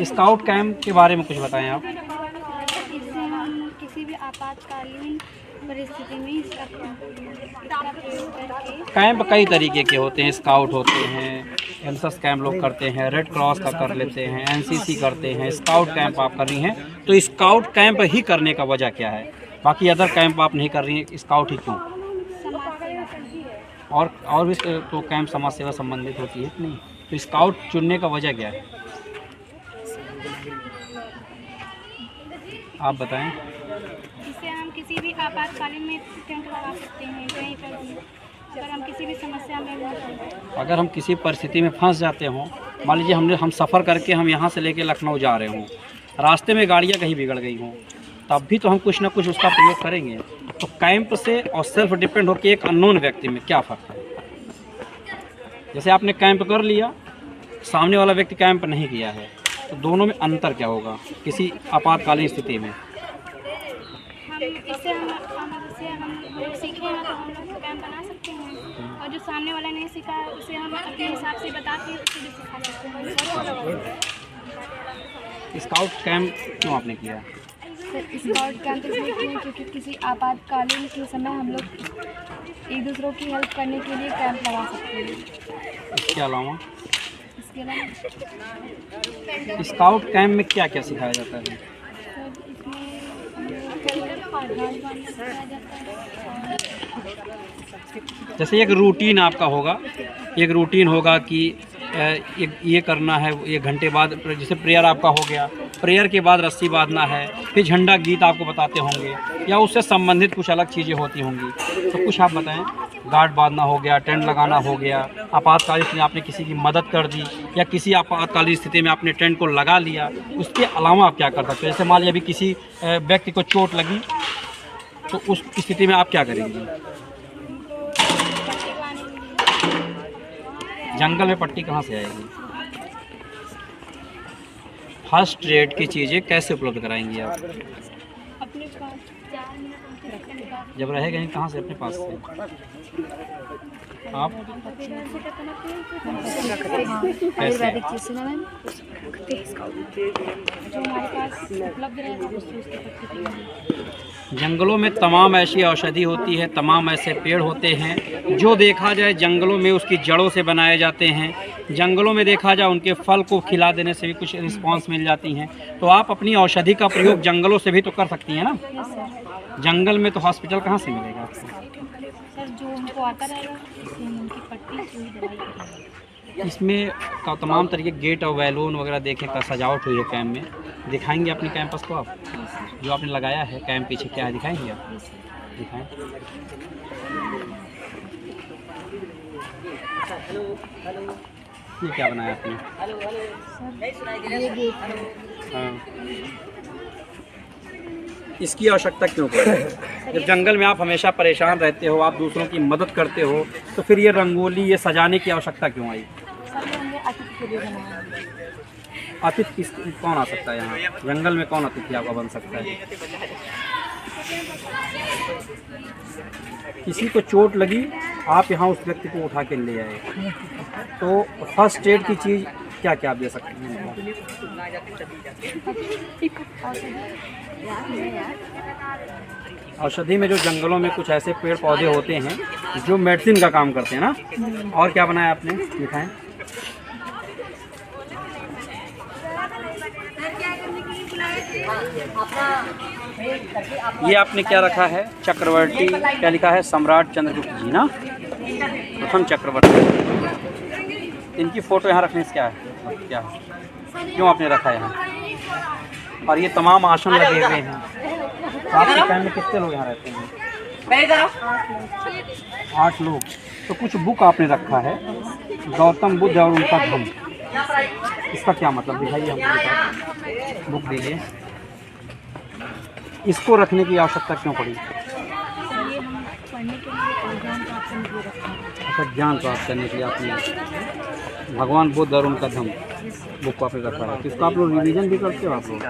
Scout camp के बारे में कुछ बताएं आप। इससे हम किसी भी आपातकालीन परिस्थिति में इसका प्रयोग करके। कैंप कई तरीके के होते हैं, स्काउट होते हैं, एनएसएस कैंप लोग करते हैं, रेड क्रॉस का कर लेते हैं, एनसीसी करते हैं, स्काउट कैंप आप कर रही हैं, तो स्काउट कैंप ही करने का वजह क्या है? बाकी अदर कैंप आप नहीं कर रही हैं, स्काउट ही क्यों? समाज सेवा और भी तो कैंप समाज सेवा संबंधित होती है कि नहीं, तो स्काउट चुनने का वजह क्या है आप बताएं। इससे हम किसी भी आपातकालीन में टेंट लगा सकते हैं कहीं पर भी, अगर हम किसी भी समस्या में हों। अगर हम किसी परिस्थिति में फंस जाते हों, मान लीजिए हम सफ़र करके हम यहाँ से लेके लखनऊ जा रहे हों, रास्ते में गाड़ियाँ कहीं बिगड़ गई हों, तब भी तो हम कुछ ना कुछ उसका प्रयोग करेंगे। तो कैंप से और सेल्फ डिपेंड होकर एक अननोन व्यक्ति में क्या फ़र्क है? जैसे आपने कैंप कर लिया, सामने वाला व्यक्ति कैंप नहीं किया है, तो दोनों में अंतर क्या होगा किसी आपातकालीन स्थिति में? इससे हम लोग सीखे हैं तो हम लोग कैंप बना सकते हैं, और जो सामने वाला नहीं सीखा है उसे हम अपने हिसाब से बता के उसे भी सिखा सकते हैं। स्काउट कैंप क्यों आपने किया? स्काउट कैंप इसलिए किए क्योंकि किसी आपातकालीन के समय हम लोग एक दूसरों की हेल्प करने के लिए कैंप लगा सकते हैं। इसके अलावा इसके स्काउट कैंप में क्या क्या सिखाया जाता है? जैसे एक रूटीन आपका होगा, एक रूटीन होगा कि ये करना है, 1 घंटे बाद जैसे प्रेयर आपका हो गया, प्रेयर के बाद रस्सी बांधना है, फिर झंडा गीत आपको बताते होंगे, या उससे संबंधित कुछ अलग चीज़ें होती होंगी, तो कुछ आप बताएं। गार्ड बांधना हो गया, टेंट लगाना हो गया, आपातकालीन स्थिति में आपने किसी की मदद कर दी, या किसी आपातकालीन स्थिति में आपने टेंट को लगा लिया, उसके अलावा आप क्या कर सकते हो? जैसे मान लीजिए अभी किसी व्यक्ति को चोट लगी, तो उस स्थिति में आप क्या करेंगे? जंगल में पट्टी कहाँ से आएगी? फर्स्ट एड की चीज़ें कैसे उपलब्ध कराएंगी आप? अपने पास जब रहेगा ही कहाँ से? अपने पास से आप आयुर्वेदिक चीज़ से ना मैम, जो हमारे पास उपलब्ध रहेगा उससे उसके पत्ते। जंगलों में तमाम ऐसी औषधि होती है, तमाम ऐसे पेड़ होते हैं जो देखा जाए जंगलों में उसकी जड़ों से बनाए जाते हैं, जंगलों में देखा जाए उनके फल को खिला देने से भी कुछ रिस्पांस मिल जाती हैं। तो आप अपनी औषधि का प्रयोग जंगलों से भी तो कर सकती हैं ना। जंगल में तो हॉस्पिटल कहाँ से मिलेगा आपको? सर जो हमको आता रहेगा उससे हम उनकी पट्टी सुई दवाई करेंगे। इसमें का तमाम तरीके गेट और बैलून वगैरह देखें का सजावट हुई है कैंप में, दिखाएंगे अपने कैंपस को आप जो आपने लगाया है कैंप पीछे क्या है दिखाएंगे आप? दिखाएं। ये क्या बनाया आपने? हाँ, इसकी आवश्यकता क्यों पड़ी? जब जंगल में आप हमेशा परेशान रहते हो, आप दूसरों की मदद करते हो, तो फिर ये रंगोली ये सजाने की आवश्यकता क्यों आई? अतिथि कौन आ सकता है यहाँ? जंगल में कौन अतिथि आपका बन सकता है? किसी को चोट लगी, आप यहाँ उस व्यक्ति को उठा के ले आए, तो फर्स्ट एड की चीज़ क्या क्या आप दे सकते हैं? औषधि में जो जंगलों में कुछ ऐसे पेड़ पौधे होते हैं जो मेडिसिन का काम करते हैं ना। और क्या बनाया आपने? दिखाएं। ये आपने क्या रखा है? चक्रवर्ती, क्या लिखा है? सम्राट चंद्रगुप्त जी ना, प्रथम चक्रवर्ती। इनकी फ़ोटो यहाँ रखने से क्या है? क्या है? क्यों आपने रखा है यहाँ? और ये तमाम आसन लगे हुए हैं। आपके टाइम में कितने लोग यहाँ रहते हैं? 8 लोग। तो कुछ बुक आपने रखा है, गौतम बुद्ध और उनका धम्म, इसका क्या मतलब? दिखाइए हमको, बुक दीजिए। इसको रखने की आवश्यकता क्यों पड़ी? अच्छा, ज्ञान प्राप्त करने के लिए आपने भगवान बुद्ध और उनका धम्म बुक को आपने रखा है। तो इसको आप लोग रिवीजन भी करते हो आप लोग?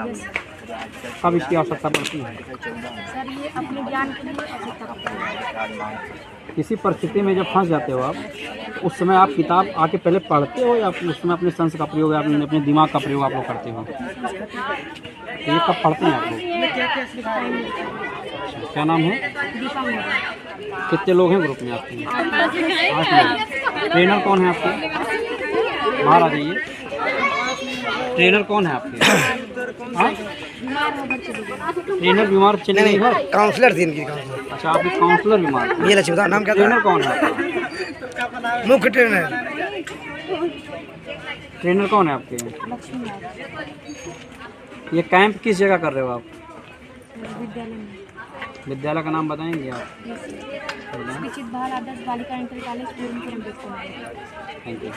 कब इसकी आवश्यकता पड़ती है? सर ये अपने ज्ञान के लिए आवश्यकता पड़ती है। किसी परिस्थिति में जब फंस जाते हो आप, तो उस समय आप किताब आके पहले पढ़ते हो या उस समय अपने सेंस का प्रयोग या अपने दिमाग का प्रयोग आप लोग करते हो? तो ये कब पढ़ते हैं आप लोग? क्या नाम है? कितने लोग हैं ग्रुप में आपके? 8 लोग। ट्रेनर कौन है आपके? बाहर आ जाइए। ट्रेनर कौन है आपके? हाँ? ट्रेनर बीमार चली गई है? काउंसलर थी इनकी, काउंसलर। अच्छा, आपकी काउंसलर बीमार थी। ये लक्ष्मी नाम क्या था? ट्रेनर कौन है आपका? मुख्य ट्रेनर। ट्रेनर कौन है आपके? ये कैंप किस जगह कर रहे हो आप? विद्यालय में। विद्यालय का नाम बताएंगे आप? विचित बाल आदर्श बालिका इंटर कॉलेज पूर्णपुर देखो। Thank you.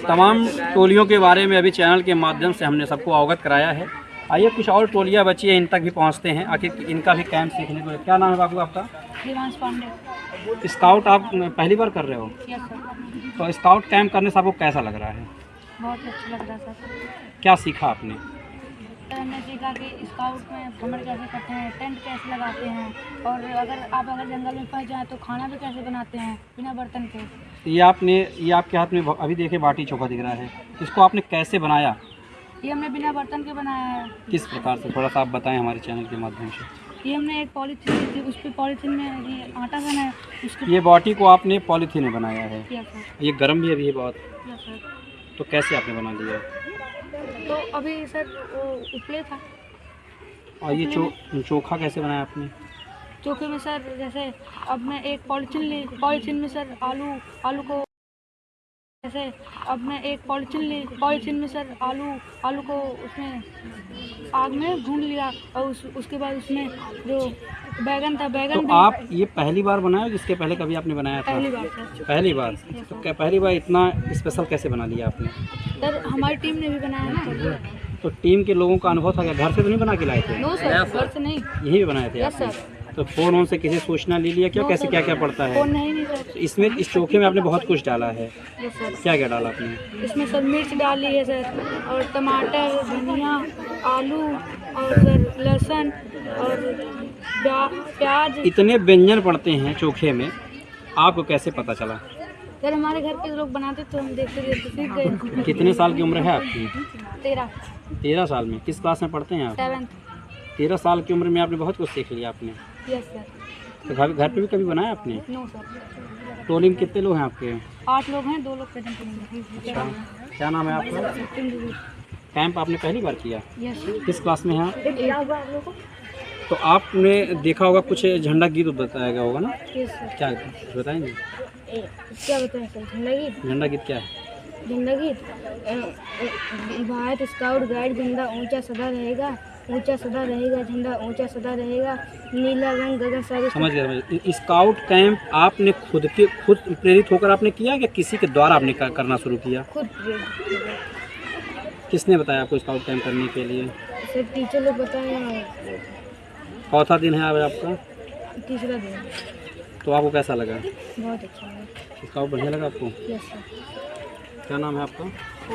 तमाम टोलियों के बारे में अभी चैनल के माध्यम से हमने सबको अवगत कराया है। आइए कुछ और टोलियाँ बची है, इन तक भी पहुँचते हैं, आखिर इनका भी कैंप सीखने को। क्या नाम है बाबू आपका? देवांश पांडे। स्काउट आप पहली बार कर रहे हो? Yes sir. तो स्काउट कैंप करने से आपको कैसा लग रहा है? बहुत अच्छा लग रहा है सर। क्या सीखा आपने? हमने सीखा कि स्काउट में भ्रमण कैसे करते हैं, टेंट कैसे लगाते हैं, और अगर जंगल में फंस जाए तो खाना भी कैसे बनाते हैं बिना बर्तन के। ये आपके हाथ में अभी देखिए बाटी चोखा दिख रहा है, इसको आपने कैसे बनाया? ये हमने बिना बर्तन के बनाया है। किस प्रकार से, थोड़ा सा आप बताएं हमारे चैनल के माध्यम से। ये हमने एक पॉलीथीन ली थी, उस पर पॉलीथीन में ये आटा बना है उसके। ये बाटी को आपने पॉलीथीन में बनाया है? Yes sir. ये गर्म भी है अभी ये बहुत? Yes sir. तो कैसे आपने बना लिया? तो अभी सर वो उपले था। और ये चोखा कैसे बनाया आपने? चोखे में सर जैसे अब मैं एक पॉलीथीन ली, पॉलीथीन में सर आलू को जैसे अब मैं एक पॉलीथीन ली, पॉलीथीन में सर आलू को उसमें आग में भून लिया, और उसके बाद उसमें जो बैगन था, बैगन तो आप ये पहली बार बनाया, जिसके पहले कभी आपने बनाया था? पहली बार सर। पहली बार। तो क्या पहली बार इतना स्पेशल कैसे बना लिया आपने? सर हमारी टीम ने भी बनाया ना। तो टीम के लोगों का अनुभव था क्या? घर से तो नहीं बना के लाए थे? नो सर, घर से नहीं। यहीं भी बनाए थे यस आपने? सर। तो फ़ोन से किसी सूचना ले लिया क्या? कैसे क्या क्या पड़ता है? फोन नहीं सर। तो इसमें इस चोखे में आपने बहुत कुछ डाला है। Yes sir. क्या क्या डाला आपने? इसमें सर मिर्च डाली है सर, और टमाटर, धनिया, आलू, और सर लहसुन और प्याज। इतने व्यंजन पड़ते हैं चोखे में, आपको कैसे पता चला? सर हमारे घर के लोग बनाते तो हम देखते देखते सीख गए। कितने साल की उम्र है आपकी? 13 साल में। किस क्लास में पढ़ते हैं आप? 7th। 13 साल की उम्र में आपने बहुत कुछ सीख लिया आपने। Yes sir. तो घर पे भी कभी बनाया आपने? No sir. टोली में कितने लोग हैं आपके? 8 लोग हैं, 2 लोग प्रेजेंट अच्छा, क्या नाम है आपका? कैंप आपने पहली बार किया? यस। किस क्लास में है आप? तो आपने देखा होगा कुछ झंडा गीत बताया गया होगा ना? Yes sir. क्या बताएंगे? क्या बताएं सर? झंडा गीत। झंडा गीत क्या है? झंडा गीत भारत स्काउट गाइड, झंडा ऊंचा सदा रहेगा, ऊंचा सदा रहेगा, झंडा ऊंचा सदा रहेगा, नीला रंग गगन सारे। समझ गए। स्काउट कैंप आपने खुद प्रेरित होकर आपने किया या किसी के द्वारा आपने करना शुरू किया? खुद प्रेरित। किसने बताया आपको स्काउट कैंप करने के लिए? सर टीचर लोग बताए। चौथा दिन है आज आपका? तीसरा दिन। तो आपको कैसा लगा? बहुत अच्छा लगा। स्काउट बढ़िया लगा आपको? Yes sir. क्या नाम है आपका?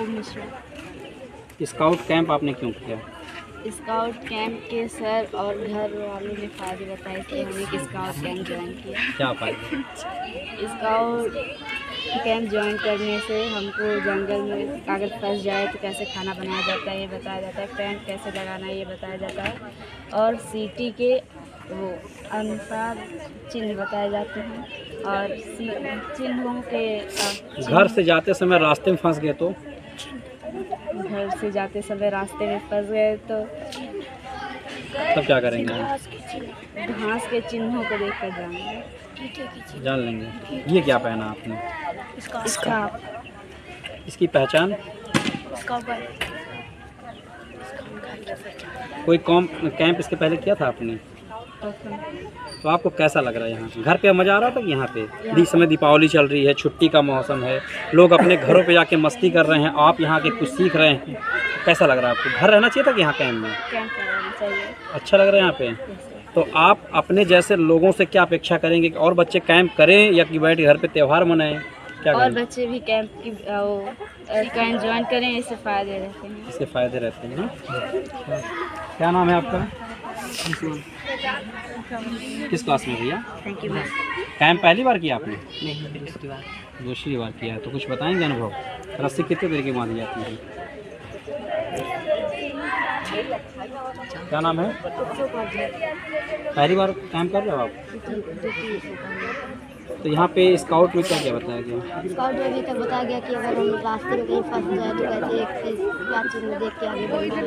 ओम मिश्रा। स्काउट कैंप आपने क्यों किया? स्काउट कैंप के सर और घर वालों ने फायदे बताए थे, हमने स्काउट कैंप ज्वाइन किया। क्या फायदे? स्काउट कैंप ज्वाइन करने से हमको जंगल में अगर फंस जाए तो कैसे खाना बनाया जाता है ये बताया जाता है, टेंट कैसे लगाना है ये बताया जाता है, और सिटी के वो अनुसार चिन्ह बताए जाते हैं, और चिन्हों के घर से जाते समय रास्ते में फंस गए तो? घर से जाते समय रास्ते में फंस गए तो तब क्या करेंगे? घास के चिन्हों को देख कर जाएंगे, जान लेंगे। ये क्या पहना आपने? स्कार्फ। इसकी पहचान? कोई कैंप इसके पहले किया था आपने? तो आपको कैसा लग रहा है यहाँ? घर पे मज़ा आ रहा था कि यहाँ पे? इस समय दीपावली चल रही है, छुट्टी का मौसम है, लोग अपने घरों पे जाके मस्ती कर रहे हैं, आप यहाँ के कुछ सीख रहे हैं, कैसा लग रहा है आपको? घर रहना चाहिए था कि यहाँ कैंप में? कैंप रहना चाहिए। अच्छा लग रहा है यहाँ पे? तो आप अपने जैसे लोगों से क्या अपेक्षा करेंगे कि और बच्चे कैंप करें या कि बैठ के घर पे त्यौहार मनाएं? क्या और करें? बच्चे भी कैंप की कैंप ज्वाइन करें, इससे फ़ायदे रहते हैं। इससे फ़ायदे रहते हैं ना? क्या नाम है आपका? किस क्लास में भैया? Thank you ma'am. कैंप पहली बार किया आपने? नहीं, दूसरी बार। दूसरी बार किया है, तो कुछ बताएंगे अनुभव? रस्सी कितने तरीके की बांधी जाती है? क्या नाम है? पहली बार कैंप कर रहे हो आप? तो यहाँ पे स्काउट में क्या क्या बताया गया? स्काउट में अभी तक बताया गया कि अगर हम रास्ते में कहीं फंस जाए तो कैसे एक यात्री में देख के आगे बढ़ना है,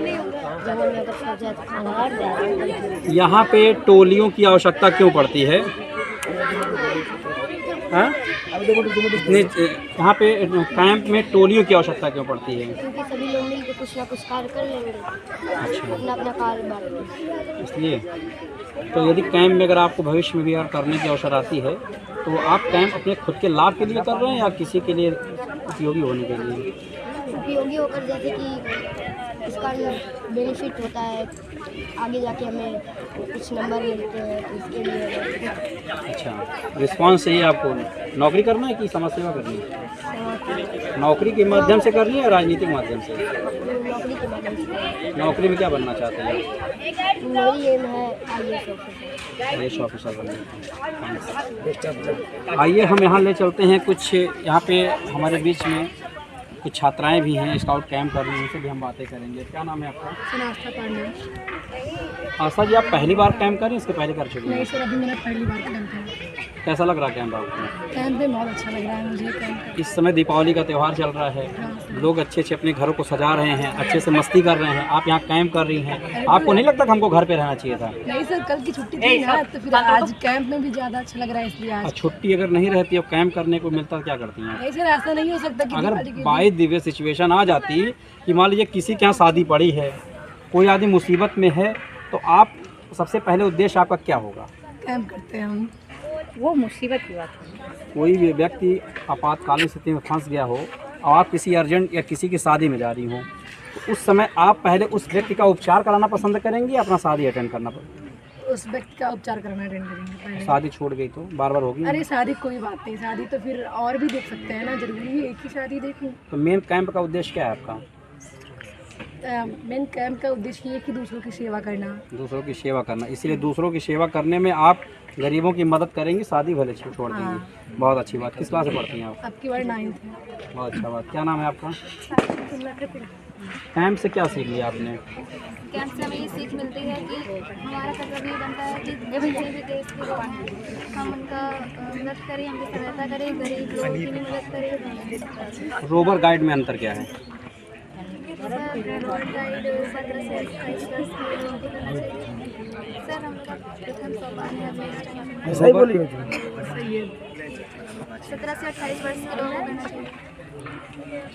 जंगल में अगर फंस जाए तो खाना। यहाँ पे टोलियों की आवश्यकता क्यों पड़ती है? हाँ? इतने यहाँ पे कैंप में टोलियों की आवश्यकता क्यों पड़ती है? क्योंकि सभी लोग मिलकर कुछ ना कुछ कार्य कर लेंगे, अच्छा, अपना अपना कार्य बांटेंगे। इसलिए तो यदि कैंप में अगर आपको भविष्य में भी अगर करने की अवसर आती है तो आप कैंप अपने खुद के लाभ के लिए कर रहे हैं या किसी के लिए उपयोगी होने के लिए? उपयोगी होकर, जैसे कि इसका बेनिफिट होता है, आगे जाके हमें कुछ नंबर मिलते हैं, तो इसके लिए। अच्छा, रिस्पांस चाहिए आपको? नौकरी करना है कि समाज सेवा करनी है? नौकरी के माध्यम से करनी है या राजनीतिक माध्यम से? नौकरी के माध्यम से। नौकरी में क्या बनना चाहते हैं? मेरी एम है IAS ऑफिसर। IAS ऑफिसर बनना। आइए हम यहाँ ले चलते हैं कुछ, यहाँ पे हमारे बीच में कुछ छात्राएं भी हैं, स्काउट कैंप कर रही हैं, उनसे भी हम बातें करेंगे। क्या नाम है आपका? नाश्ता पांडे। आशा जी, आप पहली बार कैंप कर रही हैं, इसके पहले कर चुकी हैं? नहीं सर, अभी मेरा पहली बार कैंप है। कैसा लग रहा है कैंप आपको? कैंप में बहुत अच्छा लग रहा है मुझे। कैंप इस समय दीपावली का त्यौहार चल रहा है, लोग अच्छे अच्छे अपने घरों को सजा रहे हैं, अच्छे से मस्ती कर रहे हैं, आप यहाँ कैंप कर रही हैं, आपको नहीं लगता कि हमको घर पे रहना चाहिए था? नहीं सर, कल की छुट्टी थी ना, तो फिर आज कैंप में भी ज़्यादा अच्छा लग रहा है, इसलिए आज। छुट्टी अगर नहीं रहती और कैंप करने को मिलता, क्या करती हैं? नहीं सर, ऐसा नहीं हो सकता कि अगर बाई दिव्य सिचुएशन आ जाती कि मान लीजिए किसी के यहाँ शादी पड़ी है, कोई आदमी मुसीबत में है, तो आप सबसे पहले उद्देश्य आपका क्या होगा? कैंप करते हैं हम। वो मुसीबत की बात है। कोई भी व्यक्ति आपातकालीन स्थिति में फंस गया हो और आप किसी अर्जेंट या किसी की शादी में जा रही हो, तो उस समय आप पहले उस व्यक्ति का उपचार कराना पसंद करेंगे या अपना शादी अटेंड करना पसंद? उस व्यक्ति का उपचार करना अटेंड करेंगे पहले। शादी छूट गई तो बार बार होगी? अरे शादी कोई बात नहीं, शादी तो फिर और भी देख सकते हैं ना, जरूरी है एक ही शादी देखूं? तो मेन कैंप का उद्देश्य क्या है आपका? मेन कैंप का उद्देश्य ये है कि दूसरों की सेवा करना। दूसरों की सेवा करना, इसीलिए दूसरों की सेवा करने में आप गरीबों की मदद करेंगी, शादी भले छोड़ देंगी। बहुत अच्छी बात। किस क्लास से पढ़ती हैं आप? आपकी बार 9th है। बहुत अच्छा बात। क्या नाम है आपका? कैंप से क्या सीख लिया आपने? कैंप से हमें ये सीख मिलती है कि हमारा कर्तव्य बनता है कि किसी भी देश के लोग हम उनका मदद करें, उनकी सहायता करें, गरीब लोगों की भी मदद करें। रोवर गाइड में अंतर क्या है? रोड गाइड 17 से 28 वर्ष के लोगों को करना चाहिए। सर, हम लोग प्रथम सोपान है, सही बोलिए। 17 से 28 वर्ष के लोगों को करना चाहिए।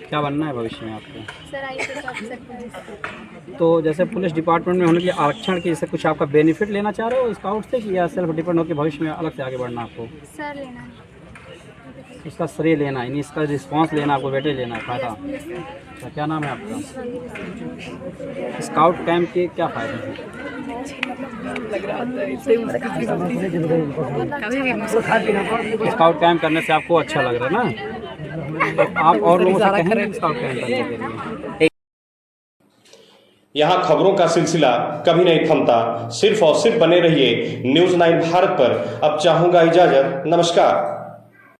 क्या बनना है भविष्य में आपको? Sir, IAS officer police. तो जैसे पुलिस डिपार्टमेंट में होने के लिए आरक्षण की जैसे कुछ आपका बेनिफिट लेना चाह रहे हो स्काउट से, कि या सेल्फ डिपेंड होकर भविष्य में अलग से आगे बढ़ना आपको? सर, लेना है। इसका श्रेय लेना है, इसका रिस्पांस लेना आपको, बेटे लेना है फ़ायदा। तो क्या नाम है आपका? स्काउट कैंप के क्या फ़ायदे हैं? स्काउट कैंप करने से आपको अच्छा लग रहा है ना? तो आप और लोगों से कहेंगे स्काउट कैंप करने के लिए? यहाँ खबरों का सिलसिला कभी नहीं थमता। सिर्फ और सिर्फ बने रहिए न्यूज़ 9 भारत पर। अब चाहूंगा इजाजत। नमस्कार।